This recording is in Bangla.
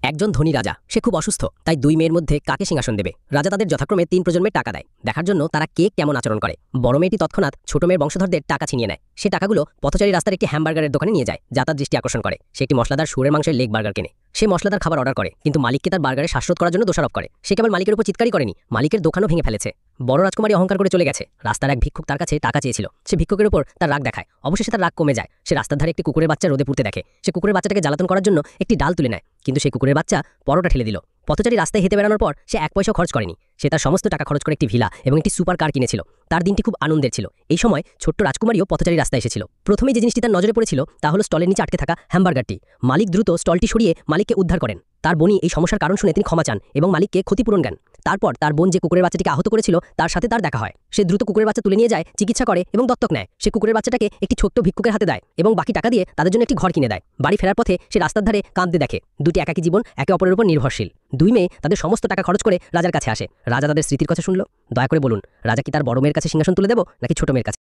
একজন ধনী রাজা, সে খুব অসুস্থ, তাই দুই মেয়ের মধ্যে কাকে সিংহাসন দেবে। রাজা তাদের যথাক্রমে 3 প্রজন্মের টাকা দেয়, দেখার জন্য তারা কে কেমন আচরণ করে। বড় মেয়েটি তৎক্ষণাৎ ছোট মেয়ের বংশধরদের টাকা ছিনিয়ে নেয়। সে টাকাগুলো পথচারী রাস্তার একটি হ্যামবার্গারের দোকানে নিয়ে যায়, যা তার দৃষ্টি আকর্ষণ করে। সে একটি মশলাদার শুঁড়ের মাংসের লেগ বার্গার কেনে। সে মশলাদার খাবার অর্ডার করে, কিন্তু মালিককে তার বার্গারে শ্বাসরোধ করার জন্য দোষারোপ করে। সে কেবল মালিকের উপর চিৎকারই করেনি, মালিকের দোকানও ভেঙে ফেলেছে। বড় রাজকুমারী অহংকার করে চলে গেছে। রাস্তার এক ভিক্ষুক তার কাছে টাকা চেয়েছিল। সে ভিক্ষুকের উপর তার রাগ দেখায়। অবশেষে তার রাগ কমে যায়। সে রাস্তার ধারে একটি কুকুরের বাচ্চা রোদে পুড়তে দেখে। সে কুকুরের বাচ্চাটাকে জ্বালাতন করার জন্য একটি ডাল তুলে নেয়, কিন্তু সেই কুকুরের বাচ্চা পরোটা ঠেলে দিল। পথচারী রাস্তায় হেঁটে বেড়ানোর পর সে 1 পয়সাও খরচ করেনি। সে তার সমস্ত টাকা খরচ করে একটি ভিলা এবং একটি সুপার কার কিনেছিল। তার দিনটি খুব আনন্দের ছিল। এই সময় ছোট্ট রাজকুমারীও পথচারী রাস্তায় এসেছিল। প্রথমেই যে জিনিসটি তার নজরে পড়েছিল তা হলো স্টলের নিচে আটকে থাকা হ্যামবার্গারটি। মালিক দ্রুত স্টলটি সরিয়ে মালিককে উদ্ধার করেন। তার বোনই এই সমস্যার কারণ শুনে তিনি ক্ষমা চান এবং মালিককে ক্ষতিপূরণ দেন। তারপর তার বোন যে কুকুরের বাচ্চাটিকে আহত করেছিল তার সাথে তার দেখা হয়। সে দ্রুত কুকুরের বাচ্চা তুলে নিয়ে যায়, চিকিৎসা করে এবং দত্তক নেয়। সে কুকুরের বাচ্চাটাকে একটি ছোট্ট ভিক্ষুকের হাতে দেয় এবং বাকি টাকা দিয়ে তাদের জন্য একটি ঘর কিনে দেয়। বাড়ি ফেরার পথে সে রাস্তার ধারে কাঁদতে দেখে। দুটি একাকী জীবন, একে অপরের উপর নির্ভরশীল। দুই মেয়ে তাদের সমস্ত টাকা খরচ করে রাজার কাছে আসে। রাজা তাদের স্মৃতির কথা শুনল। দয়া করে বলুন, রাজা কি তার বড় মেয়ের কাছে সিংহাসন তুলে দেব নাকি ছোট মেয়ের কাছে?